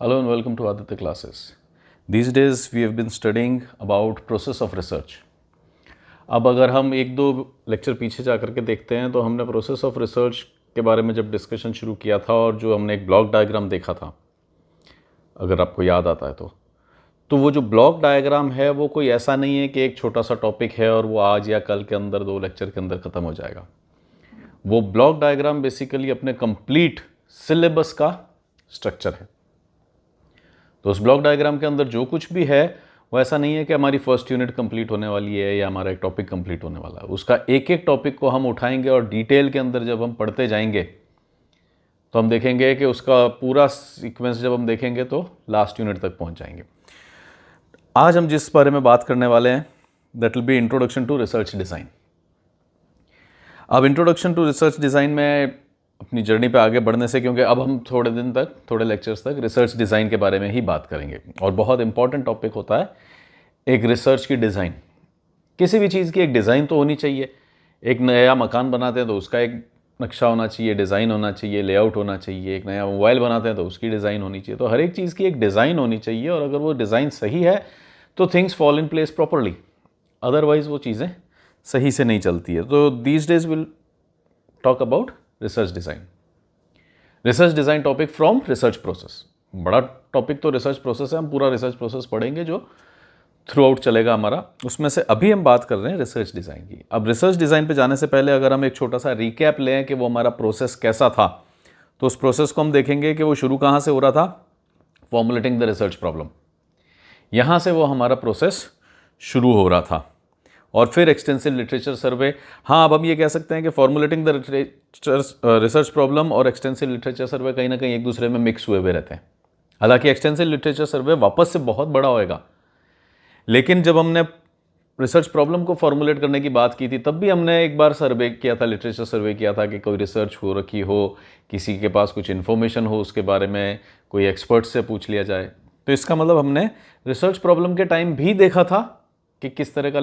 Hello and welcome to Aditya classes. These days we have been studying about process of research. अब अगर हम एक दो lecture पीछे जा करके देखते हैं तो हमने प्रोसेस ऑफ रिसर्च के बारे में जब डिस्कशन शुरू किया था और जो हमने एक ब्लॉक डायग्राम देखा था, अगर आपको याद आता है तो वो जो ब्लॉक डायग्राम है वो कोई ऐसा नहीं है कि एक छोटा सा टॉपिक है और वो आज या कल के अंदर दो लेक्चर के अंदर ख़त्म हो जाएगा। वो ब्लॉक डायग्राम बेसिकली अपने कंप्लीट सिलेबस का स्ट्रक्चर है। तो उस ब्लॉक डायग्राम के अंदर जो कुछ भी है वो ऐसा नहीं है कि हमारी फर्स्ट यूनिट कंप्लीट होने वाली है या हमारा एक टॉपिक कंप्लीट होने वाला है। उसका एक एक टॉपिक को हम उठाएंगे और डिटेल के अंदर जब हम पढ़ते जाएंगे तो हम देखेंगे कि उसका पूरा सीक्वेंस जब हम देखेंगे तो लास्ट यूनिट तक पहुंच जाएंगे। आज हम जिस बारे में बात करने वाले हैं that will be introduction to research design. अब इंट्रोडक्शन टू रिसर्च डिज़ाइन में अपनी जर्नी पे आगे बढ़ने से, क्योंकि अब हम थोड़े लेक्चर्स तक रिसर्च डिज़ाइन के बारे में ही बात करेंगे और बहुत इंपॉर्टेंट टॉपिक होता है एक रिसर्च की डिज़ाइन। किसी भी चीज़ की एक डिज़ाइन तो होनी चाहिए। एक नया मकान बनाते हैं तो उसका एक नक्शा होना चाहिए, डिज़ाइन होना चाहिए, लेआउट होना चाहिए। एक नया मोबाइल बनाते हैं तो उसकी डिज़ाइन होनी चाहिए। तो हर एक चीज़ की एक डिज़ाइन होनी चाहिए और अगर वो डिज़ाइन सही है तो things fall in place properly, otherwise वो चीज़ें सही से नहीं चलती है। तो these days will talk about research design. Research design topic from research process. बड़ा टॉपिक तो रिसर्च प्रोसेस है, हम पूरा रिसर्च प्रोसेस पढ़ेंगे जो थ्रू आउट चलेगा हमारा। उसमें से अभी हम बात कर रहे हैं रिसर्च डिज़ाइन की। अब रिसर्च डिज़ाइन पे जाने से पहले अगर हम एक छोटा सा रिकैप लें कि वो हमारा प्रोसेस कैसा था, तो उस प्रोसेस को हम देखेंगे कि वो शुरू कहाँ से हो रहा था। फॉर्मुलेटिंग द रिसर्च प्रॉब्लम, यहाँ से वो हमारा प्रोसेस शुरू हो रहा था। और फिर एक्सटेंसिव लिटरेचर सर्वे। हाँ, अब हम ये कह सकते हैं कि फॉर्मुलेटिंग द रिसर्च प्रॉब्लम और एक्सटेंसिव लिटरेचर सर्वे कहीं ना कहीं एक दूसरे में मिक्स हुए रहते हैं। हालांकि एक्सटेंसिव लिटरेचर सर्वे वापस से बहुत बड़ा होएगा, लेकिन जब हमने रिसर्च प्रॉब्लम को फॉर्मुलेट करने की बात की थी तब भी हमने एक बार सर्वे किया था, लिटरेचर सर्वे किया था कि कोई रिसर्च हो रखी हो, किसी के पास कुछ इन्फॉर्मेशन हो, उसके बारे में कोई एक्सपर्ट से पूछ लिया जाए। तो इसका मतलब हमने रिसर्च प्रॉब्लम के टाइम भी देखा था कि किस तरह का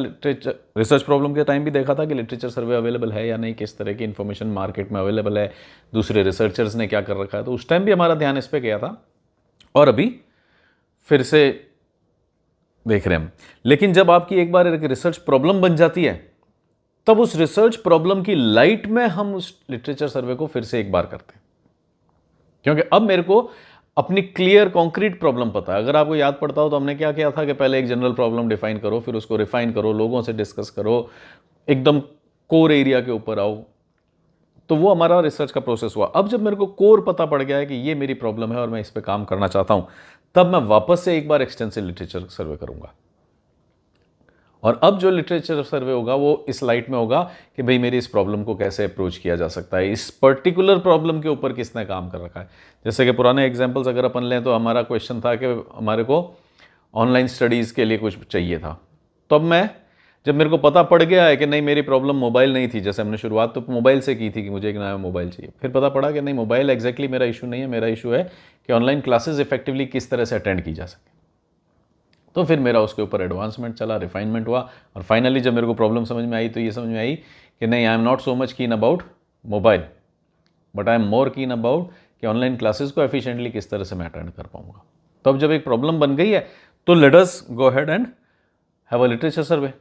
रिसर्च प्रॉब्लम के टाइम भी देखा था कि लिटरेचर सर्वे अवेलेबल है या नहीं, किस तरह की इन्फॉर्मेशन मार्केट में अवेलेबल है, दूसरे रिसर्चर्स ने क्या कर रखा है। तो उस टाइम भी हमारा ध्यान इस पर गया था और अभी फिर से देख रहे हैं हम। लेकिन जब आपकी एक बार एक रिसर्च प्रॉब्लम बन जाती है तब उस रिसर्च प्रॉब्लम की लाइट में हम उस लिटरेचर सर्वे को फिर से एक बार करते हैं, क्योंकि अब मेरे को अपनी क्लियर कॉन्क्रीट प्रॉब्लम पता है। अगर आपको याद पड़ता हो तो हमने क्या किया था कि पहले एक जनरल प्रॉब्लम डिफाइन करो, फिर उसको रिफाइन करो, लोगों से डिस्कस करो, एकदम कोर एरिया के ऊपर आओ। तो वो हमारा रिसर्च का प्रोसेस हुआ। अब जब मेरे को कोर पता पड़ गया है कि ये मेरी प्रॉब्लम है और मैं इस पर काम करना चाहता हूं, तब मैं वापस से एक बार एक्सटेंसिव लिटरेचर सर्वे करूंगा। और अब जो लिटरेचर सर्वे होगा वो इस लाइट में होगा कि भाई मेरी इस प्रॉब्लम को कैसे अप्रोच किया जा सकता है, इस पर्टिकुलर प्रॉब्लम के ऊपर किसने काम कर रखा है। जैसे कि पुराने एग्जांपल्स अगर अपन लें तो हमारा क्वेश्चन था कि हमारे को ऑनलाइन स्टडीज़ के लिए कुछ चाहिए था। तो अब जब मेरे को पता पड़ गया है कि नहीं मेरी प्रॉब्लम मोबाइल नहीं थी, जैसे हमने शुरुआत तो मोबाइल से की थी कि मुझे एक नया मोबाइल चाहिए, फिर पता पड़ा कि नहीं मोबाइल एग्जैक्टली मेरा इशू नहीं है, मेरा इशू है कि ऑनलाइन क्लासेस इफेक्टिवली किस तरह से अटेंड की जा सके। तो फिर मेरा उसके ऊपर एडवांसमेंट चला, रिफाइनमेंट हुआ और फाइनली जब मेरे को प्रॉब्लम समझ में आई तो ये समझ में आई कि नहीं, I am not so much कीन about mobile but I am more कीन अबाउट कि ऑनलाइन क्लासेस को एफिशिएंटली किस तरह से मैं अटेंड कर पाऊंगा। तो अब जब एक प्रॉब्लम बन गई है तो let us go ahead and have a literature survey.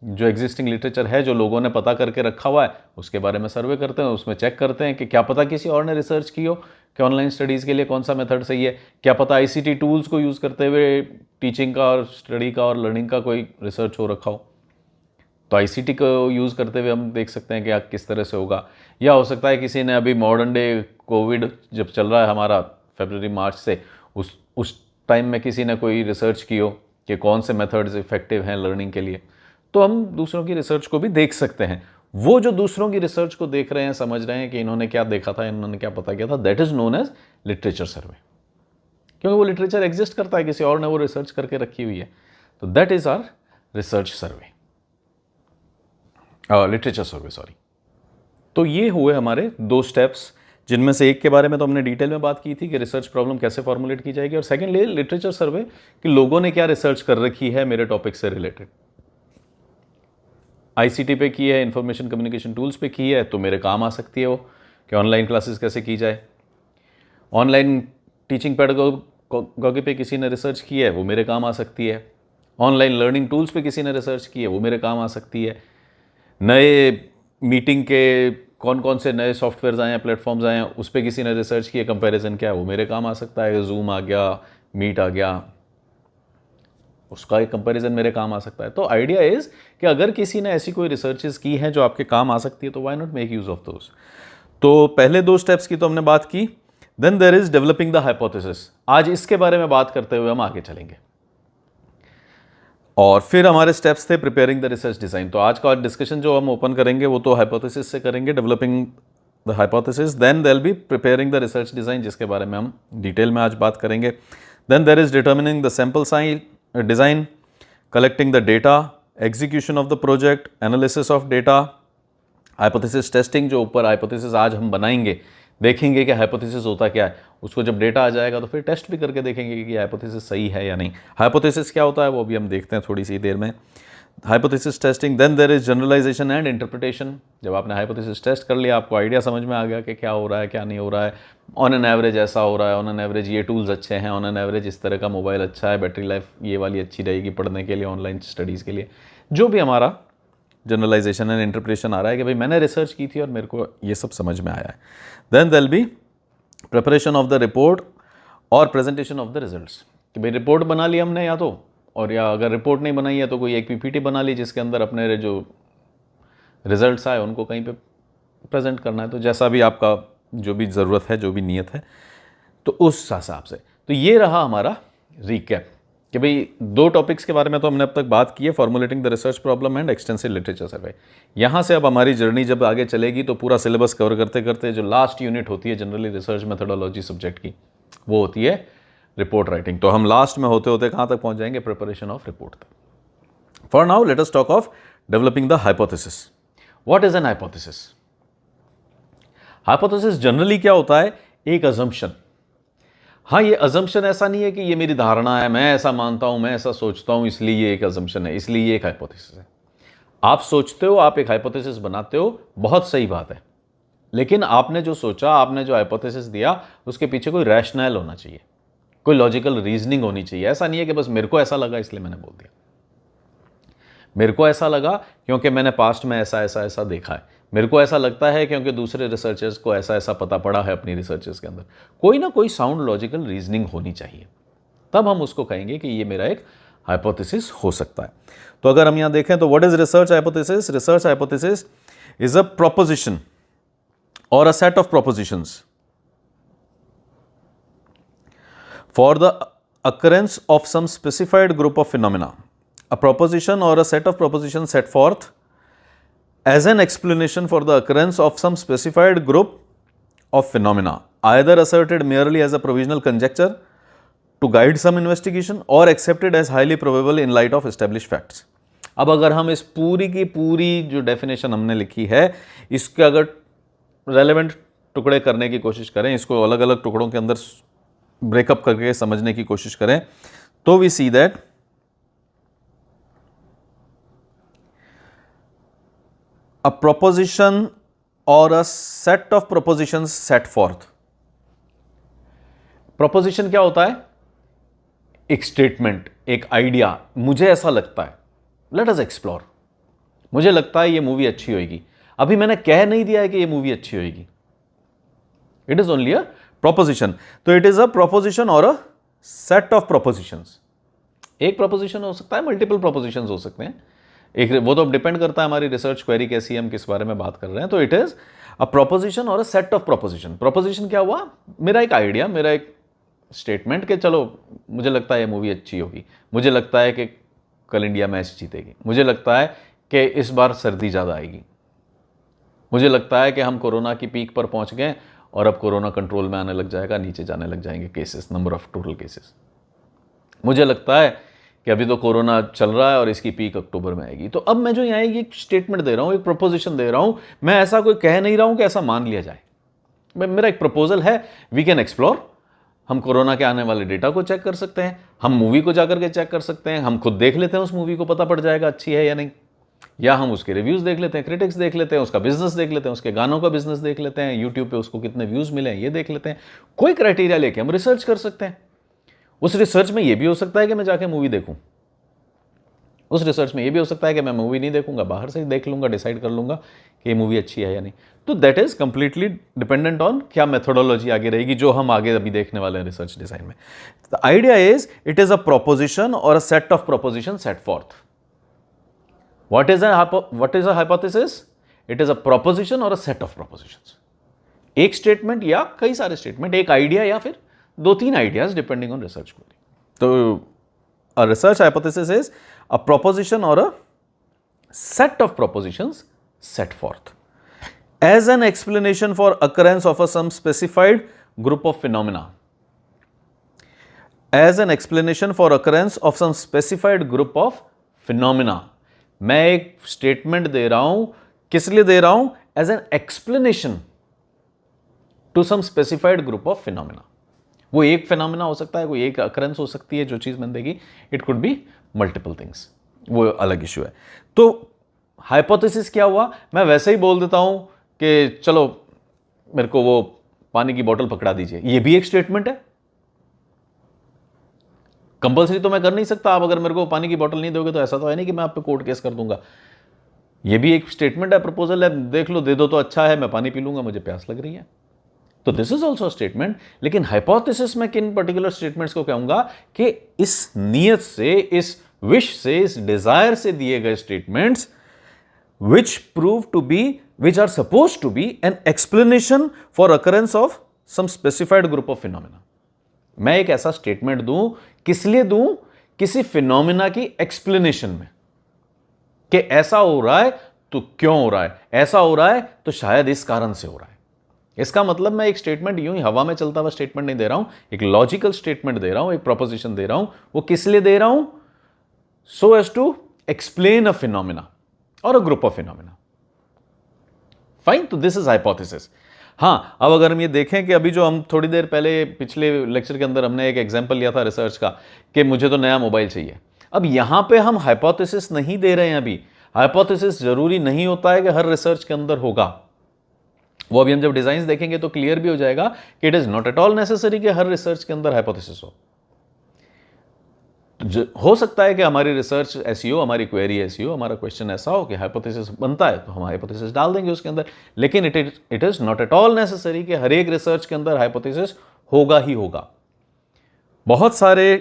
जो एग्जिस्टिंग लिटरेचर है, जो लोगों ने पता करके रखा हुआ है, उसके बारे में सर्वे करते हैं, उसमें चेक करते हैं कि क्या पता किसी और ने रिसर्च की हो कि ऑनलाइन स्टडीज़ के लिए कौन सा मेथड सही है, क्या पता आईसीटी टूल्स को यूज़ करते हुए टीचिंग का और स्टडी का और लर्निंग का कोई रिसर्च हो रखा हो। तो आईसीटी को यूज़ करते हुए हम देख सकते हैं कि किस तरह से होगा। या हो सकता है किसी ने अभी मॉडर्न डे कोविड जब चल रहा है हमारा फरवरी मार्च से, उस टाइम में किसी ने कोई रिसर्च की हो कि कौन से मेथड्स इफेक्टिव हैं लर्निंग के लिए। तो हम दूसरों की रिसर्च को भी देख सकते हैं। वो जो दूसरों की रिसर्च को देख रहे हैं, समझ रहे हैं कि इन्होंने क्या देखा था, इन्होंने क्या पता किया था, that is known as literature survey. क्योंकि वो लिटरेचर एग्जिस्ट करता है, किसी और ने वो रिसर्च करके रखी हुई है। तो that is our research survey, literature survey, sorry. तो ये हुए हमारे दो स्टेप्स, जिनमें से एक के बारे में तो हमने डिटेल में बात की थी कि रिसर्च प्रॉब्लम कैसे फॉर्मुलेट की जाएगी, और सेकेंडली लिटरेचर सर्वे कि लोगों ने क्या रिसर्च कर रखी है मेरे टॉपिक से रिलेटेड। आईसीटी पे की है, इंफॉर्मेशन कम्युनिकेशन टूल्स पे की है, तो मेरे काम आ सकती है वो कि ऑनलाइन क्लासेस कैसे की जाए। ऑनलाइन टीचिंग गॉगी पे किसी ने रिसर्च की है वो मेरे काम आ सकती है, ऑनलाइन लर्निंग टूल्स पे किसी ने रिसर्च की है वो मेरे काम आ सकती है, नए मीटिंग के कौन कौन से नए सॉफ्टवेयर्स आए हैं, प्लेटफॉर्म्स आए हैं, उस पर किसी ने रिसर्च की है, कंपैरिजन क्या है वो मेरे काम आ सकता है। जूम आ गया, मीट आ गया, उसका एक कंपैरिजन मेरे काम आ सकता है। तो आइडिया इज कि अगर किसी ने ऐसी कोई रिसर्चेस की हैं जो आपके काम आ सकती है तो why not make use of those. तो पहले 2 स्टेप्स की तो हमने बात की। Then there is developing the hypothesis. आज इसके बारे में बात करते हुए हम आगे चलेंगे। और फिर हमारे स्टेप्स थे प्रिपेयरिंग द रिसर्च डिजाइन। तो आज का डिस्कशन जो हम ओपन करेंगे वो तो हाइपोथेसिस से करेंगे, developing the hypothesis. Then there be preparing the research design, जिसके बारे में हम डिटेल में आज बात करेंगे। Then there is determining the sample size design, collecting the data, execution of the project, analysis of data, hypothesis testing. जो ऊपर हाइपोथेसिस आज हम बनाएंगे, देखेंगे कि हाइपोथेसिस होता क्या है, उसको जब डेटा आ जाएगा तो फिर टेस्ट भी करके देखेंगे कि हाइपोथेसिस सही है या नहीं। हाइपोथेसिस क्या होता है वो भी हम देखते हैं थोड़ी सी देर में। Hypothesis testing. Then there is generalisation and interpretation. जब आपने हाइपोथेसिस टेस्ट कर लिया, आपको आइडिया समझ में आ गया कि क्या हो रहा है क्या नहीं हो रहा है, ऑन एन एवरेज ऐसा हो रहा है, ऑन एन एवरेज ये टूल्स अच्छे हैं, ऑन एन एवरेज इस तरह का मोबाइल अच्छा है, बैटरी लाइफ ये वाली अच्छी रहेगी पढ़ने के लिए, ऑनलाइन स्टडीज़ के लिए, जो भी हमारा जनरलाइजेशन एंड इंटरप्रिटेशन आ रहा है कि भाई मैंने रिसर्च की थी और मेरे को ये सब समझ में आया है। Then there be preparation of the report और प्रेजेंटेशन ऑफ द रिजल्ट्स। कि भाई रिपोर्ट बना ली हमने या तो, और या अगर रिपोर्ट नहीं बनाई है तो कोई एक पीपीटी बना ली जिसके अंदर अपने जो रिजल्ट्स आए उनको कहीं पे प्रेजेंट करना है। तो जैसा भी आपका जो भी ज़रूरत है, जो भी नीयत है, तो उस हिसाब से। तो ये रहा हमारा रिकैप कि भाई 2 टॉपिक्स के बारे में तो हमने अब तक बात की है, formulating the research problem and extensive literature survey. यहाँ से अब हमारी जर्नी जब आगे चलेगी तो पूरा सिलेबस कवर करते करते जो लास्ट यूनिट होती है जनरली रिसर्च मेथोडोलॉजी सब्जेक्ट की, वो होती है रिपोर्ट राइटिंग। तो हम लास्ट में होते होते कहाँ तक पहुँच जाएंगे, प्रिपरेशन ऑफ रिपोर्ट तक। For now let us talk of developing the hypothesis. What is an hypothesis? Hypothesis generally क्या होता है, एक अजम्पशन। हाँ, ये अजम्पशन ऐसा नहीं है कि ये मेरी धारणा है, मैं ऐसा मानता हूं, मैं ऐसा सोचता हूं, इसलिए ये एक अजम्पशन है, इसलिए ये एक हाइपोथेसिस है। आप सोचते हो, आप एक हाइपोथेसिस बनाते हो, बहुत सही बात है, लेकिन आपने जो सोचा, आपने जो हाइपोथेसिस दिया, उसके पीछे कोई रैशनल होना चाहिए, कोई लॉजिकल रीजनिंग होनी चाहिए। ऐसा नहीं है कि बस मेरे को ऐसा लगा इसलिए मैंने बोल दिया। मेरे को ऐसा लगा क्योंकि मैंने पास्ट में ऐसा ऐसा ऐसा देखा है, मेरे को ऐसा लगता है क्योंकि दूसरे रिसर्चर्स को ऐसा ऐसा पता पड़ा है अपनी रिसर्चेस के अंदर। कोई ना कोई साउंड लॉजिकल रीजनिंग होनी चाहिए, तब हम उसको कहेंगे कि ये मेरा एक हाइपोथेसिस हो सकता है। तो अगर हम यहाँ देखें तो what is research hypothesis? Research hypothesis is a proposition और a set of propositions for the occurrence of some specified group of phenomena. A proposition or a set of propositions set forth as an explanation for the occurrence of some specified group of phenomena, either asserted merely as a provisional conjecture to guide some investigation or accepted as highly probable in light of established facts. अब अगर हम इस पूरी की पूरी जो definition हमने लिखी है, इसके अगर रेलेवेंट टुकड़े करने की कोशिश करें, इसको अलग अलग टुकड़ों के अंदर ब्रेकअप करके समझने की कोशिश करें, तो we see that a proposition or a set of propositions set forth. Proposition क्या होता है? एक स्टेटमेंट, एक आइडिया, मुझे ऐसा लगता है, लेट अस एक्सप्लोर। मुझे लगता है ये मूवी अच्छी होगी, अभी मैंने कह नहीं दिया है कि ये मूवी अच्छी होगी, it is only a proposition. तो इट इज अ प्रोपोजिशन और अ सेट ऑफ प्रोपोजिशंस। एक प्रोपोजिशन हो सकता है, मल्टीपल प्रोपोजिशंस हो सकते हैं, एक वो तो डिपेंड करता है हमारी रिसर्च क्वेरी कैसी है, हम किस बारे में बात कर रहे हैं। तो इट इज अ प्रोपोजिशन और a set of proposition. Proposition क्या हुआ? मेरा एक आइडिया, मेरा एक स्टेटमेंट कि चलो मुझे लगता है ये मूवी अच्छी होगी, मुझे लगता है कि कल इंडिया मैच जीतेगी, मुझे लगता है कि इस बार सर्दी ज़्यादा आएगी, मुझे लगता है कि हम कोरोना की पीक पर पहुंच गए और अब कोरोना कंट्रोल में आने लग जाएगा, नीचे जाने लग जाएंगे cases, number of total cases. मुझे लगता है कि अभी तो कोरोना चल रहा है और इसकी पीक अक्टूबर में आएगी। तो अब मैं जो यहाँ एक स्टेटमेंट दे रहा हूँ, एक प्रपोजिशन दे रहा हूँ, मैं ऐसा कोई कह नहीं रहा हूँ कि ऐसा मान लिया जाए। मेरा एक प्रपोजल है, वी कैन एक्सप्लोर। हम कोरोना के आने वाले डेटा को चेक कर सकते हैं, हम मूवी को जाकर के चेक कर सकते हैं, हम खुद देख लेते हैं उस मूवी को, पता पड़ जाएगा अच्छी है या नहीं, या हम उसके रिव्यूज़ देख लेते हैं, क्रिटिक्स देख लेते हैं, उसका बिजनेस देख लेते हैं, उसके गानों का बिजनेस देख लेते हैं, यूट्यूब पे उसको कितने व्यूज़ मिले हैं ये देख लेते हैं। कोई क्राइटेरिया लेके हम रिसर्च कर सकते हैं, उस रिसर्च में ये भी हो सकता है कि मैं जाके मूवी देखूं, उस रिसर्च में ये भी हो सकता है कि मैं मूवी नहीं देखूंगा, बाहर से ही देख लूंगा, डिसाइड कर लूंगा कि ये मूवी अच्छी है या नहीं। तो that is completely dependent on क्या मेथोडोलॉजी आगे रहेगी, जो हम आगे अभी देखने वाले हैं रिसर्च डिजाइन में। The idea is it is a proposition और a set of proposition set forth. What is a hypothesis? It is a proposition और अ सेट ऑफ प्रोपोजिशंस। एक स्टेटमेंट या कई सारे स्टेटमेंट, एक आइडिया या फिर 2-3 ideas depending on research query. तो a research hypothesis is a proposition or a set of propositions set forth as an explanation for occurrence of some specified group of phenomena. As an explanation for occurrence of some specified group of phenomena. मैं एक statement दे रहा हूं, किस लिए दे रहा हूं? As an explanation to some specified group of phenomena. वो एक फिनोमिना हो सकता है, कोई एक अकरेंस हो सकती है जो चीज मैंने देखी, it could be multiple things, वो अलग इश्यू है। तो हाइपोथेसिस क्या हुआ? मैं वैसे ही बोल देता हूं कि चलो मेरे को वो पानी की बोतल पकड़ा दीजिए, ये भी एक स्टेटमेंट है। कंपल्सरी तो मैं कर नहीं सकता, आप अगर मेरे को पानी की बोतल नहीं दोगे तो ऐसा तो है नहीं कि मैं आप पे कोर्ट केस कर दूंगा। ये भी एक स्टेटमेंट है, प्रपोजल है, देख लो, दे दो तो अच्छा है, मैं पानी पी लूंगा, मुझे प्यास लग रही है। तो दिस इज ऑल्सो स्टेटमेंट। लेकिन हाइपोथेसिस में किन पर्टिकुलर स्टेटमेंट्स को कहूंगा कि इस नियत से, इस विश से, इस डिजायर से दिए गए statements which are supposed to be an explanation for occurrence of some specified group of phenomena. मैं एक ऐसा स्टेटमेंट दूं, किस लिए दूं? किसी फिनोमिना की एक्सप्लेनेशन में, कि ऐसा हो रहा है तो क्यों हो रहा है, ऐसा हो रहा है तो शायद इस कारण से हो रहा है। इसका मतलब मैं एक स्टेटमेंट यूं ही हवा में चलता हुआ स्टेटमेंट नहीं दे रहा हूं, एक लॉजिकल स्टेटमेंट दे रहा हूं, एक प्रोपोजिशन दे रहा हूं। वो किस लिए दे रहा हूं? So as to explain a phenomena or a group of phenomena. Fine, तो दिस इज हाइपोथेसिस। हां, अब अगर हम ये देखें कि अभी जो हम थोड़ी देर पहले पिछले लेक्चर के अंदर हमने एक एग्जांपल लिया था रिसर्च का कि मुझे तो नया मोबाइल चाहिए। अब यहां पे हम हाइपोथेसिस नहीं दे रहे हैं। अभी हाइपोथेसिस जरूरी नहीं होता है कि हर रिसर्च के अंदर होगा, वो अभी हम जब डिजाइंस देखेंगे तो क्लियर भी हो जाएगा कि it is not at all necessary कि हर रिसर्च के अंदर हाइपोथेसिस हो। हो सकता है कि हमारी रिसर्च ऐसी हो, हमारी क्वेरी ऐसी हो, हमारा क्वेश्चन ऐसा हो कि हाइपोथेसिस बनता है तो हम हाइपोथेसिस डाल देंगे उसके अंदर। लेकिन it is not at all necessary कि हर एक रिसर्च के अंदर हाइपोथेसिस होगा ही होगा। बहुत सारे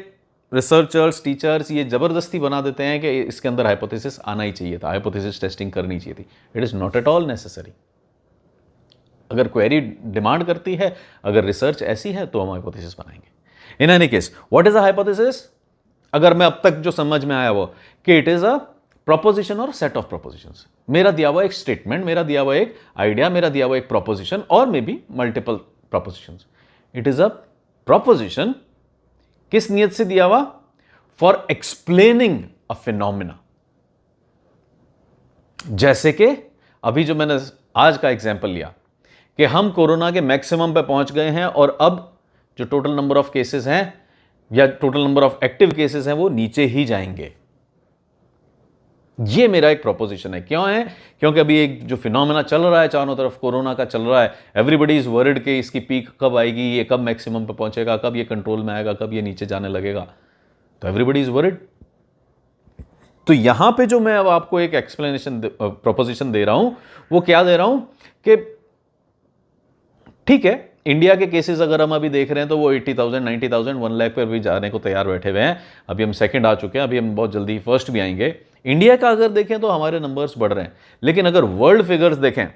रिसर्चर्स, टीचर्स ये जबरदस्ती बना देते हैं कि इसके अंदर हाइपोथेसिस आना ही चाहिए था, हाइपोथेसिस टेस्टिंग करनी चाहिए थी। It is not at all necessary. अगर क्वेरी डिमांड करती है, अगर रिसर्च ऐसी है तो हम हाइपोथेसिस बनाएंगे। In any case, what is a hypothesis? अगर मैं अब तक जो समझ में आया वो कि it is a proposition or set of propositions. मेरा दिया हुआ एक स्टेटमेंट, मेरा दिया हुआ एक आइडिया, मेरा दिया हुआ एक प्रोपोजिशन और may be multiple propositions. It is a proposition किस नियत से दिया हुआ? For explaining a phenomena. जैसे कि अभी जो मैंने आज का एग्जांपल लिया कि हम कोरोना के मैक्सिमम पे पहुंच गए हैं और अब जो टोटल नंबर ऑफ केसेस हैं या total number of active cases हैं वो नीचे ही जाएंगे। ये मेरा एक प्रोपोजिशन है। क्यों है? क्योंकि अभी एक जो फिनोमेना चल रहा है चारों तरफ, कोरोना का चल रहा है, एवरीबडी इज वरिड कि इसकी पीक कब आएगी, ये कब मैक्सिमम पे पहुंचेगा, कब ये कंट्रोल में आएगा, कब ये नीचे जाने लगेगा। तो एवरीबडी इज वरिड। तो यहां पे जो मैं अब आपको एक एक्सप्लेनेशन प्रोपोजिशन दे रहा हूं, वो क्या दे रहा हूं कि ठीक है, इंडिया के केसेस अगर हम अभी देख रहे हैं तो वो 80,000, 90,000, 1 लाख पर भी जाने को तैयार बैठे हुए हैं। अभी हम सेकंड आ चुके हैं, अभी हम बहुत जल्दी फर्स्ट भी आएंगे। इंडिया का अगर देखें तो हमारे नंबर्स बढ़ रहे हैं, लेकिन अगर वर्ल्ड फिगर्स देखें,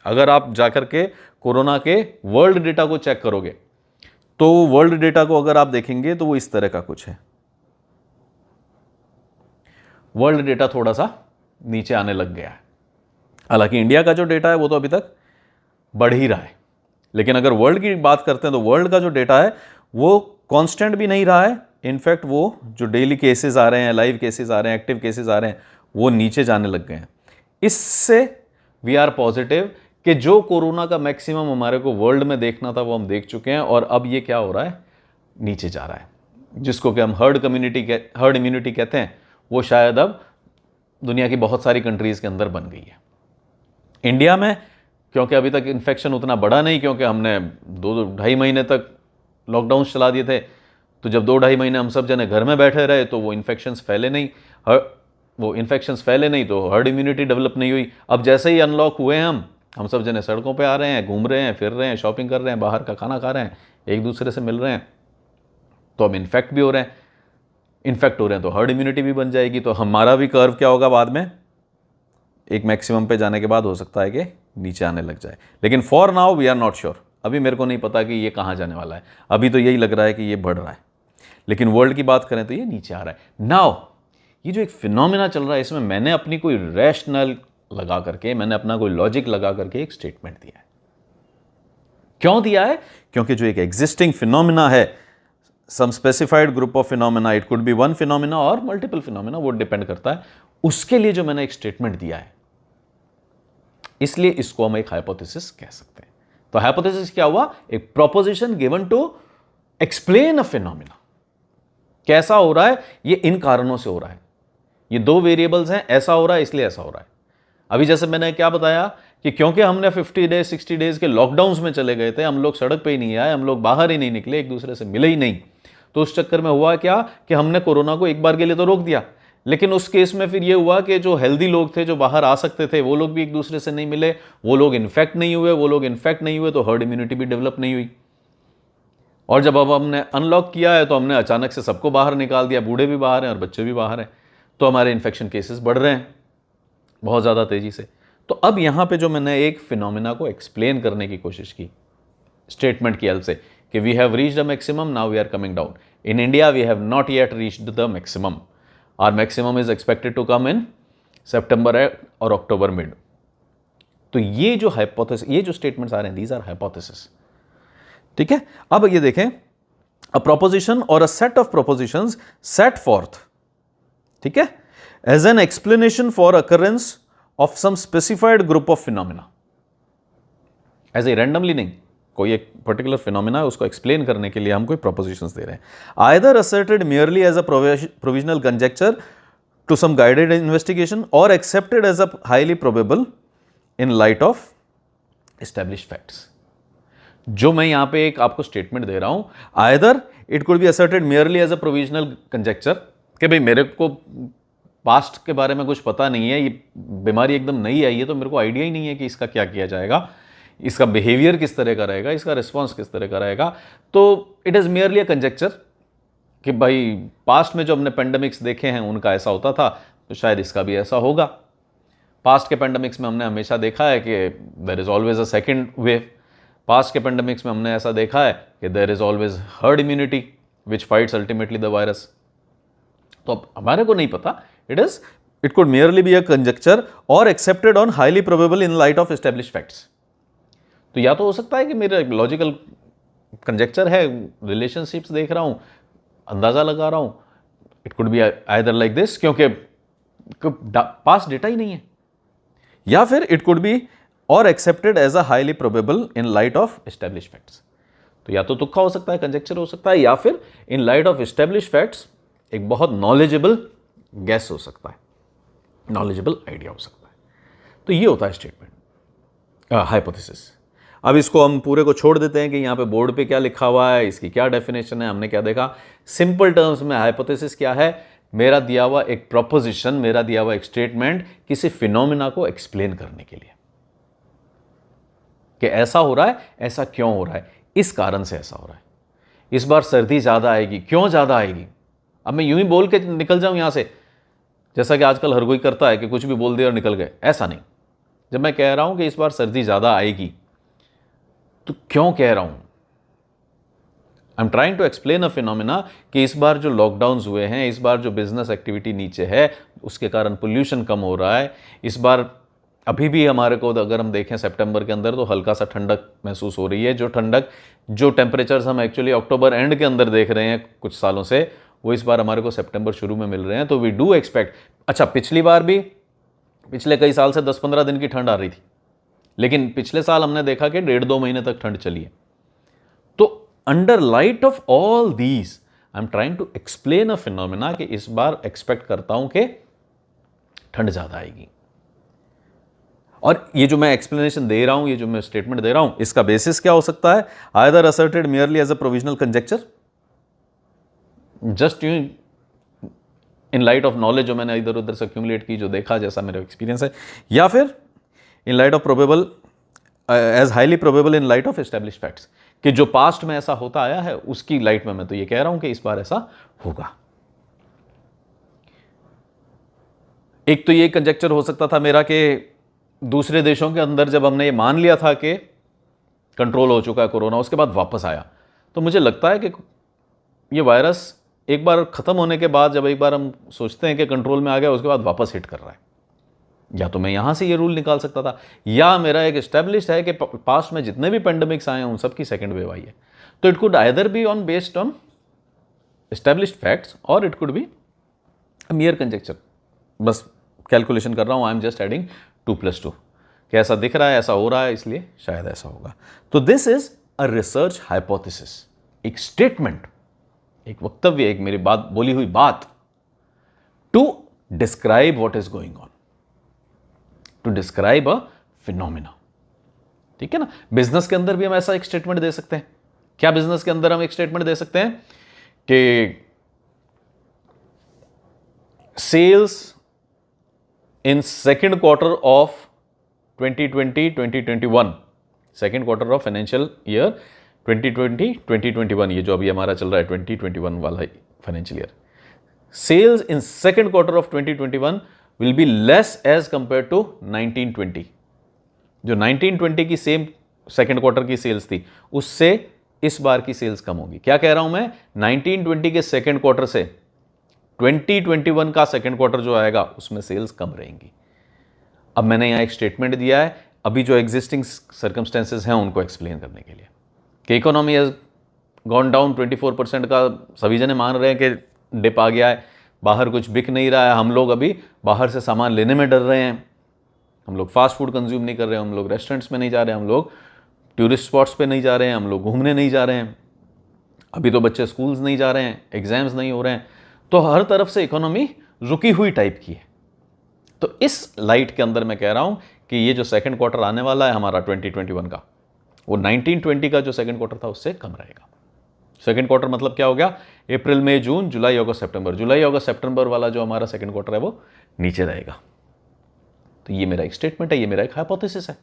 अगर आप जाकर के कोरोना के वर्ल्ड डेटा को चेक करोगे तो वर्ल्ड डेटा को अगर आप देखेंगे तो वो इस तरह का कुछ है। वर्ल्ड डेटा थोड़ा सा नीचे आने लग गया है। हालांकि इंडिया का जो डेटा है वो तो अभी तक बढ़ ही रहा है, लेकिन अगर वर्ल्ड की बात करते हैं तो वर्ल्ड का जो डेटा है वो कांस्टेंट भी नहीं रहा है। इनफैक्ट वो जो डेली केसेस आ रहे हैं, लाइव केसेस आ रहे हैं, एक्टिव केसेस आ रहे हैं, वो नीचे जाने लग गए हैं। इससे वी आर पॉजिटिव कि जो कोरोना का मैक्सिमम हमारे को वर्ल्ड में देखना था वो हम देख चुके हैं और अब ये क्या हो रहा है? नीचे जा रहा है, जिसको कि हम हर्ड इम्यूनिटी कहते हैं। वो शायद अब दुनिया की बहुत सारी कंट्रीज के अंदर बन गई है। इंडिया में क्योंकि अभी तक इन्फेक्शन उतना बढ़ा नहीं, क्योंकि हमने 2-2.5 महीने तक लॉकडाउन चला दिए थे, तो जब 2-2.5 महीने हम सब जने घर में बैठे रहे तो वो इन्फेक्शंस फैले नहीं, तो हर्ड इम्यूनिटी डेवलप नहीं हुई। अब जैसे ही अनलॉक हुए हम सब जने सड़कों पे आ रहे हैं, घूम रहे हैं, फिर रहे हैं, शॉपिंग कर रहे हैं, बाहर का खाना खा रहे हैं, एक दूसरे से मिल रहे हैं, तो हम इन्फेक्ट हो रहे हैं तो हर्ड इम्यूनिटी भी बन जाएगी। तो हमारा भी कर्व क्या होगा, बाद में एक मैक्सिमम पे जाने के बाद हो सकता है कि नीचे आने लग जाए। लेकिन for now we are not sure, अभी मेरे को नहीं पता कि ये कहाँ जाने वाला है। अभी तो यही लग रहा है कि ये बढ़ रहा है, लेकिन वर्ल्ड की बात करें तो ये नीचे आ रहा है। नाउ ये जो एक फिनोमिना चल रहा है, इसमें मैंने अपनी कोई रैशनल लगा करके, मैंने अपना कोई लॉजिक लगा करके एक स्टेटमेंट दिया है। क्यों दिया है? क्योंकि जो एक एग्जिस्टिंग फिनोमिना है, some specified group of phenomena, it could be one phenomena और मल्टीपल फिनोमिना, वो डिपेंड करता है, उसके लिए जो मैंने एक स्टेटमेंट दिया है, इसलिए इसको हम एक हाइपोथेसिस कह सकते हैं। तो हाइपोथेसिस क्या हुआ? एक proposition given to explain a phenomena. कैसा हो रहा है? ये इन कारणों से हो रहा है, ये दो वेरिएबल्स हैं, ऐसा हो रहा है इसलिए ऐसा हो रहा है। अभी जैसे मैंने क्या बताया कि क्योंकि हमने 50 डेज 60 डेज के लॉकडाउन में चले गए थे, हम लोग सड़क पे ही नहीं आए, हम लोग बाहर ही नहीं निकले, एक दूसरे से मिले ही नहीं, तो उस चक्कर में हुआ क्या कि हमने कोरोना को एक बार के लिए तो रोक दिया, लेकिन उस केस में फिर ये हुआ कि जो हेल्दी लोग थे, जो बाहर आ सकते थे, वो लोग भी एक दूसरे से नहीं मिले, वो लोग इन्फेक्ट नहीं हुए, तो हर्ड इम्यूनिटी भी डेवलप नहीं हुई। और जब अब हमने अनलॉक किया है तो हमने अचानक से सबको बाहर निकाल दिया, बूढ़े भी बाहर हैं और बच्चे भी बाहर हैं, तो हमारे इन्फेक्शन केसेस बढ़ रहे हैं बहुत ज़्यादा तेज़ी से। तो अब यहाँ पे जो मैंने एक फिनोमिना को एक्सप्लेन करने की कोशिश की स्टेटमेंट की हेल्प से कि we have reached a maximum, now we are coming down. In India we have not yet reached the maximum, our maximum is expected to come in सितंबर और अक्टूबर मिड। तो ये जो हाइपोथेसिस, ये जो स्टेटमेंट्स आ रहे हैं, दीज आर हाइपोथेसिस। ठीक है, अब ये देखें, अ प्रोपोजिशन और a set of propositions set forth, ठीक है, as an explanation for occurrence of some specified group of phenomena. ऐसे रैंडमली नहीं, कोई एक पर्टिकुलर फिनोमिना है उसको एक्सप्लेन करने के लिए हम कोई प्रोपोजिशंस दे रहे हैं। Either asserted merely as a provisional conjecture to some guided investigation or accepted as a highly probable in light of established facts. जो मैं यहां पे एक आपको स्टेटमेंट दे रहा हूं, either it could be asserted merely as a provisional conjecture, कि भाई मेरे को पास्ट के बारे में कुछ पता नहीं है, ये बीमारी एकदम नई आई है, तो मेरे को आइडिया ही नहीं है कि इसका क्या किया जाएगा, इसका बिहेवियर किस तरह का रहेगा, इसका रिस्पॉन्स किस तरह का रहेगा। तो it is merely a conjecture कि भाई पास्ट में जो हमने पेंडेमिक्स देखे हैं उनका ऐसा होता था, तो शायद इसका भी ऐसा होगा। पास्ट के पेंडेमिक्स में हमने हमेशा देखा है कि there is always a second wave. Past के पेंडेमिक्स में हमने ऐसा देखा है कि there is always herd immunity which fights ultimately the virus. तो अब हमारे को नहीं पता, it could merely be a conjecture or accepted on highly probable in light of established facts. तो या तो हो सकता है कि मेरा लॉजिकल कंजेक्चर है, रिलेशनशिप्स देख रहा हूं, अंदाजा लगा रहा हूं, it could be either like this, क्योंकि पास डेटा ही नहीं है, या फिर इट कुड बी और accepted as a highly probable in light of established facts. तो या तो तुक्का हो सकता है, कंजेक्चर हो सकता है, या फिर in light of established facts एक बहुत नॉलेजेबल गैस हो सकता है, नॉलेजेबल आइडिया हो सकता है। तो ये होता है स्टेटमेंट, हाइपोथेसिस। अब इसको हम पूरे को छोड़ देते हैं कि यहाँ पे बोर्ड पे क्या लिखा हुआ है, इसकी क्या डेफिनेशन है, हमने क्या देखा। सिंपल टर्म्स में हाइपोथेसिस क्या है? मेरा दिया हुआ एक प्रोपोजिशन, मेरा दिया हुआ एक स्टेटमेंट किसी फिनोमिना को एक्सप्लेन करने के लिए कि ऐसा हो रहा है, ऐसा क्यों हो रहा है, इस कारण से ऐसा हो रहा है। इस बार सर्दी ज़्यादा आएगी, क्यों ज़्यादा आएगी? अब मैं यूं ही बोल के निकल जाऊं यहां से, जैसा कि आजकल हर कोई करता है कि कुछ भी बोल दिया और निकल गए, ऐसा नहीं। जब मैं कह रहा हूं कि इस बार सर्दी ज़्यादा आएगी, तो क्यों कह रहा हूं? I am trying to explain a phenomena कि इस बार जो लॉकडाउन्स हुए हैं, इस बार जो बिजनेस एक्टिविटी नीचे है, उसके कारण पोल्यूशन कम हो रहा है। इस बार अभी भी हमारे को अगर हम देखें सितंबर के अंदर, तो हल्का सा ठंडक महसूस हो रही है। जो ठंडक, जो टेम्परेचर्स हम एक्चुअली अक्टूबर एंड के अंदर देख रहे हैं कुछ सालों से, वो इस बार हमारे को सितंबर शुरू में मिल रहे हैं। तो वी डू एक्सपेक्ट, अच्छा पिछली बार भी, पिछले कई साल से 10-15 दिन की ठंड आ रही थी, लेकिन पिछले साल हमने देखा कि 1.5-2 महीने तक ठंड चली है। तो under light of all these I am trying to explain a phenomena कि इस बार एक्सपेक्ट करता हूं कि ठंड ज्यादा आएगी। और ये जो मैं एक्सप्लेनेशन दे रहा हूं, ये जो मैं स्टेटमेंट दे रहा हूं, इसका बेसिस क्या हो सकता है? Either asserted merely as a provisional conjecture, just यूं इन लाइट ऑफ नॉलेज जो मैंने इधर उधर से एक्यूमुलेट की, जो देखा, जैसा मेरा एक्सपीरियंस है, या फिर in light of probable, as highly probable in light of establish facts, कि जो पास्ट में ऐसा होता आया है उसकी लाइट में मैं तो ये कह रहा हूं कि इस बार ऐसा होगा। एक तो ये कंजेक्चर हो सकता था मेरा कि दूसरे देशों के अंदर जब हमने ये मान लिया था कि कंट्रोल हो चुका है कोरोना, उसके बाद वापस आया, तो मुझे लगता है कि ये वायरस एक बार ख़त्म होने के बाद, जब एक बार हम सोचते हैं कि कंट्रोल में आ गया, उसके बाद वापस हिट कर रहा है। या तो मैं यहाँ से ये रूल निकाल सकता था, या मेरा एक एस्टेब्लिश्ड है कि पास्ट में जितने भी पेंडेमिक्स आए हैं उन सबकी सेकेंड वेव आई है। तो it could either be on based on established facts or it could be mere conjecture. बस कैलकुलेशन कर रहा हूँ, आई एम जस्ट एडिंग 2+2 कि ऐसा दिख रहा है, ऐसा हो रहा है, इसलिए शायद ऐसा होगा। तो this is a research hypothesis, एक स्टेटमेंट, एक वक्तव्य, एक मेरी बात, बोली हुई बात, to describe what is going on, to describe a phenomena. ठीक है ना। बिजनेस के अंदर भी हम ऐसा एक स्टेटमेंट दे सकते हैं। क्या बिजनेस के अंदर हम एक स्टेटमेंट दे सकते हैं कि sales in second quarter of 2020-2021, second quarter of financial year 2020-2021, ये जो अभी हमारा चल रहा है 2021 वाला financial year, sales in second quarter of 2021 will be less as compare to 1920। जो 1920 की सेम सेकेंड क्वार्टर की सेल्स थी, उससे इस बार की सेल्स कम होगी। क्या कह रहा हूं मैं, 1920 के सेकेंड क्वार्टर से 2021 का सेकेंड क्वार्टर जो आएगा उसमें सेल्स कम रहेंगी। अब मैंने यहां एक स्टेटमेंट दिया है अभी जो एग्जिस्टिंग सर्कमस्टेंसेस हैं उनको एक्सप्लेन करने के लिए, कि इकोनॉमी हैज गॉन डाउन 24% का सभी जने मान रहे हैं कि डिप आ गया है, बाहर कुछ बिक नहीं रहा है, हम लोग अभी बाहर से सामान लेने में डर रहे हैं, हम लोग फास्ट फूड कंज्यूम नहीं कर रहे हैं, हम लोग रेस्टोरेंट्स में नहीं जा रहे हैं, हम लोग टूरिस्ट स्पॉट्स पे नहीं जा रहे हैं, हम लोग घूमने नहीं जा रहे हैं, अभी तो बच्चे स्कूल्स नहीं जा रहे हैं, एग्जाम्स नहीं हो रहे हैं, तो हर तरफ से इकोनॉमी रुकी हुई टाइप की है। तो इस लाइट के अंदर मैं कह रहा हूं कि ये जो सेकंड क्वार्टर आने वाला है हमारा 2021 का, वो 1920 का जो सेकंड क्वार्टर था उससे कम रहेगा। सेकंड क्वार्टर मतलब क्या हो गया, अप्रैल मई जून जुलाई अगस्त सितंबर, जुलाई अगस्त सितंबर वाला जो हमारा सेकंड क्वार्टर है वो नीचे रहेगा। तो ये मेरा एक स्टेटमेंट है, ये मेरा एक हाइपोथेसिस है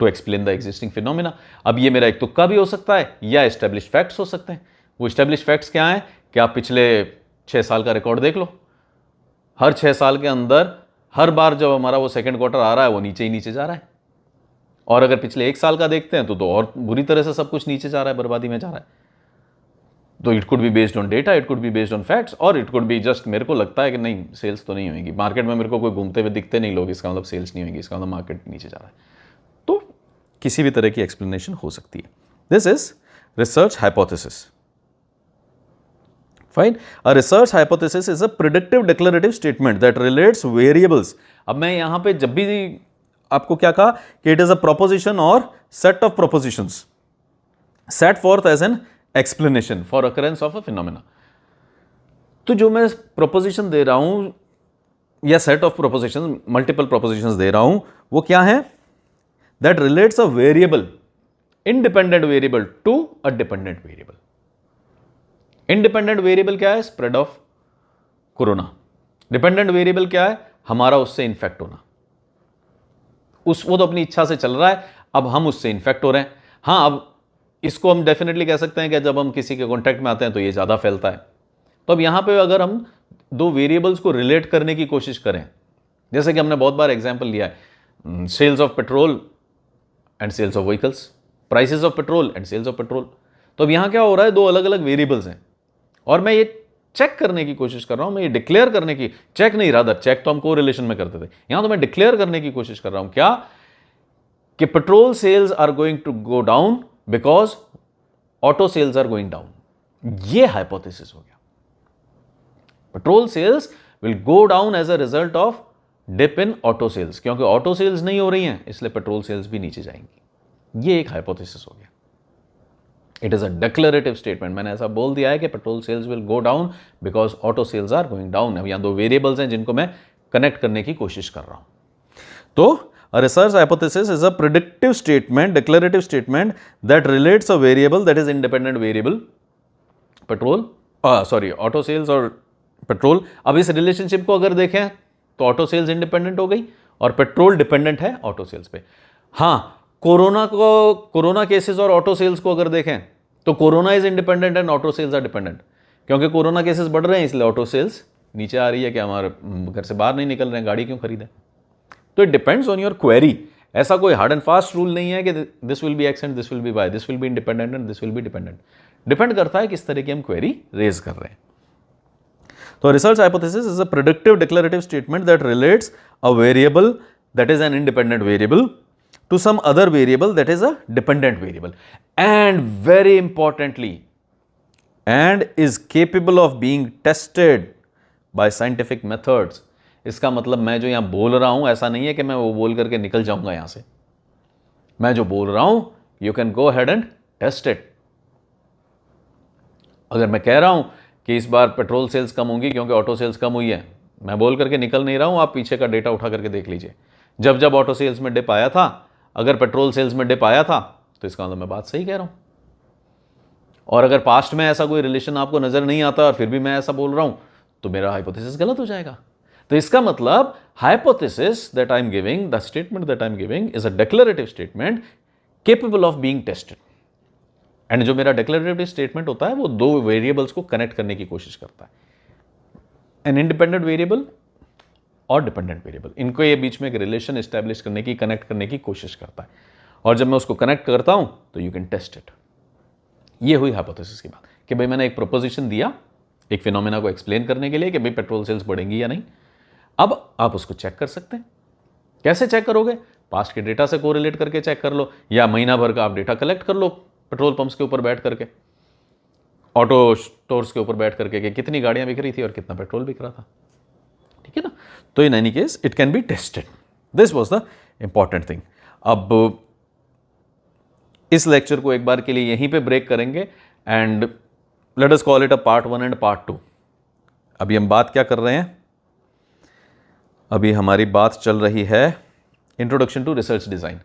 to explain the existing phenomena. अब ये मेरा एक तुक्का भी हो सकता है या एस्टेब्लिश फैक्ट्स हो सकते हैं। वो एस्टेब्लिश फैक्ट्स क्या हैं कि आप पिछले 6 साल का रिकॉर्ड देख लो, हर 6 साल के अंदर हर बार जब हमारा वो सेकंड क्वार्टर आ रहा है वो नीचे ही नीचे जा रहा है, और अगर पिछले 1 साल का देखते हैं तो और बुरी तरह से सब कुछ नीचे जा रहा है, बर्बादी में जा रहा है। तो it could be based on data, it could be based on facts, or it could be just मेरे को लगता है कि नहीं सेल्स तो नहीं होगी मार्केट में, मेरे को कोई घूमते हुए दिखते नहीं लोग, इसका मतलब सेल्स नहीं होगी, इसका मतलब मार्केट नीचे जा रहा है। तो किसी भी तरह की एक्सप्लेनेशन हो सकती है। This is research hypothesis. Fine. A research hypothesis is a predictive declarative statement that relates variables. अब मैं यहां पे जब भी आपको क्या कहा कि it is a proposition or set of propositions set forth as an explanation for occurrence of a phenomena. तो जो मैं प्रोपोजिशन दे रहा हूं या set of proposition, multiple propositions दे रहा हूं, वो क्या है, that relates a variable, independent variable to a dependent variable. Independent variable क्या है, spread of corona. Dependent variable क्या है, हमारा उससे इन्फेक्ट होना। वो तो अपनी इच्छा से चल रहा है, अब हम उससे इन्फेक्ट हो रहे हैं। हाँ, अब इसको हम डेफिनेटली कह सकते हैं कि जब हम किसी के कॉन्टैक्ट में आते हैं तो ये ज़्यादा फैलता है। तो अब यहाँ पे अगर हम 2 वेरिएबल्स को रिलेट करने की कोशिश करें, जैसे कि हमने बहुत बार एग्जाम्पल लिया है, sales of petrol and sales of vehicles, prices of petrol and sales of petrol. तो अब यहाँ क्या हो रहा है, 2 अलग अलग वेरिएबल्स हैं, और मैं ये चेक करने की कोशिश कर रहा हूं, मैं ये डिक्लेयर करने की, चेक नहीं रादर, चेक तो हम कोरिलेशन में करते थे, यहां तो मैं डिक्लेयर करने की कोशिश कर रहा हूं क्या, कि petrol sales are going to go down because auto sales are going down. ये हाइपोथेसिस हो गया, petrol sales will go down as a result of dip in auto sales, क्योंकि ऑटो सेल्स नहीं हो रही हैं इसलिए पेट्रोल सेल्स भी नीचे जाएंगी। ये एक हाइपोथेसिस हो गया। It is a declarative statement, मैंने ऐसा बोल दिया है कि petrol sales will go down because auto sales are going down. अब यहां 2 वेरिएबल्स हैं जिनको मैं कनेक्ट करने की कोशिश कर रहा हूं। तो a research hypothesis is a predictive statement, declarative statement that relates a variable that is independent variable, petrol, sorry auto sales और पेट्रोल। अब इस रिलेशनशिप को अगर देखें तो ऑटो सेल्स इंडिपेंडेंट हो गई और पेट्रोल डिपेंडेंट है ऑटो सेल्स पे। हाँ, कोरोना केसेस और ऑटो सेल्स को अगर देखें तो corona is independent and auto sales are dependent, क्योंकि कोरोना केसेस बढ़ रहे हैं इसलिए ऑटो सेल्स नीचे आ रही है कि हमारे घर से बाहर नहीं निकल रहे हैं, गाड़ी क्यों खरीदें। तो it depends on your query. ऐसा कोई हार्ड एंड फास्ट रूल नहीं है कि this will be X and this will be Y, this will be independent and this will be dependent. Depend करता है किस तरह की हम क्वेरी रेज कर रहे हैं। तो research hypothesis is a predictive declarative statement that relates a variable that is an independent variable to some other variable that is a dependent variable, and very importantly and is capable of being tested by scientific methods। इसका मतलब मैं जो यहां बोल रहा हूं ऐसा नहीं है कि मैं वो बोल करके निकल जाऊंगा यहां से। मैं जो बोल रहा हूं you can go head and test it. अगर मैं कह रहा हूं कि इस बार पेट्रोल सेल्स कम होंगी क्योंकि ऑटो सेल्स कम हुई है, मैं बोल करके निकल नहीं रहा हूं, आप पीछे का डेटा उठा करके देख लीजिए। जब जब ऑटो सेल्स में डिप आया था, अगर पेट्रोल सेल्स में डिप आया था तो इसका मतलब मैं बात सही कह रहा हूं। और अगर पास्ट में ऐसा कोई रिलेशन आपको नजर नहीं आता और फिर भी मैं ऐसा बोल रहा हूं तो मेरा हाइपोथेसिस गलत हो जाएगा। तो इसका मतलब hypothesis that I am giving, the statement that I am giving is a declarative statement capable of being tested. And जो मेरा डिक्लेरेटिव स्टेटमेंट होता है वो दो वेरिएबल्स को कनेक्ट करने की कोशिश करता है, एन इंडिपेंडेंट वेरिएबल और डिपेंडेंट वेरिएबल। इनको ये बीच में एक रिलेशन एस्टैब्लिश करने की, कनेक्ट करने की कोशिश करता है। और जब मैं उसको कनेक्ट करता हूं तो यू कैन टेस्ट इट। ये हुई हाइपोथेसिस की बात कि भाई मैंने एक प्रोपोजिशन दिया एक फिनोमेना को एक्सप्लेन करने के लिए कि भाई पेट्रोल सेल्स बढ़ेंगी या नहीं। अब आप उसको चेक कर सकते हैं। कैसे चेक करोगे? पास्ट के डेटा से कोरिलेट करके चेक कर लो, या महीना भर का आप डेटा कलेक्ट कर लो पेट्रोल पंप्स के ऊपर बैठ करके, ऑटो स्टोर्स के ऊपर बैठ करके कि कितनी गाड़ियां बिक रही थी और कितना पेट्रोल बिक रहा था। ठीक है ना? तो in any case it can be tested. This was the important thing. अब इस लेक्चर को एक बार के लिए यहीं पे ब्रेक करेंगे and let us call it a part 1 and part 2। अभी हम बात क्या कर रहे हैं? अभी हमारी बात चल रही है इंट्रोडक्शन टू रिसर्च डिजाइन।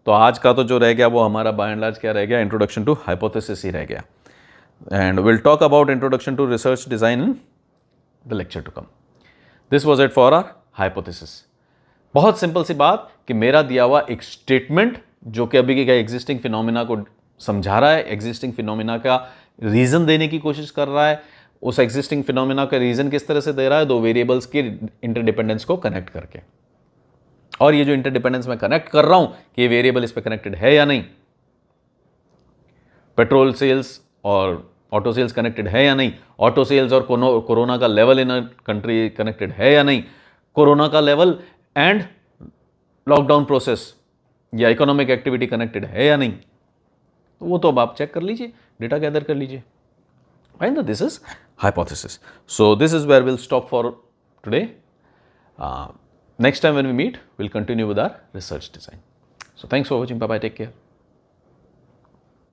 तो आज का तो जो रह गया वो हमारा बाय एंड लार्ज क्या रह गया? इंट्रोडक्शन टू हाइपोथेसिस ही रह गया। And will talk about introduction to research design in the lecture to come. This was it for our hypothesis. बहुत सिंपल सी बात कि मेरा दिया हुआ एक स्टेटमेंट जो कि अभी के एग्जिस्टिंग फिनोमिना को समझा रहा है, एग्जिस्टिंग फिनोमिना का रीजन देने की कोशिश कर रहा है। उस एग्जिस्टिंग फिनोमिना का रीजन किस तरह से दे रहा है? दो वेरिएबल्स की इंटरडिपेंडेंस को कनेक्ट करके। और ये जो इंटरडिपेंडेंस मैं कनेक्ट कर रहा हूं कि ये वेरिएबल इस पे कनेक्टेड है या नहीं, पेट्रोल सेल्स और ऑटो सेल्स कनेक्टेड है या नहीं, ऑटो सेल्स और कोरोना का level in a country connected है या नहीं, कोरोना का लेवल एंड लॉकडाउन प्रोसेस या इकोनॉमिक एक्टिविटी कनेक्टेड है या नहीं, तो वो तो अब आप चेक कर लीजिए, डेटा गैदर कर लीजिए। And this is hypothesis. So this is where will stop for today. Next time when we meet will continue with our research design. So thanks for watching. Bye bye, take care.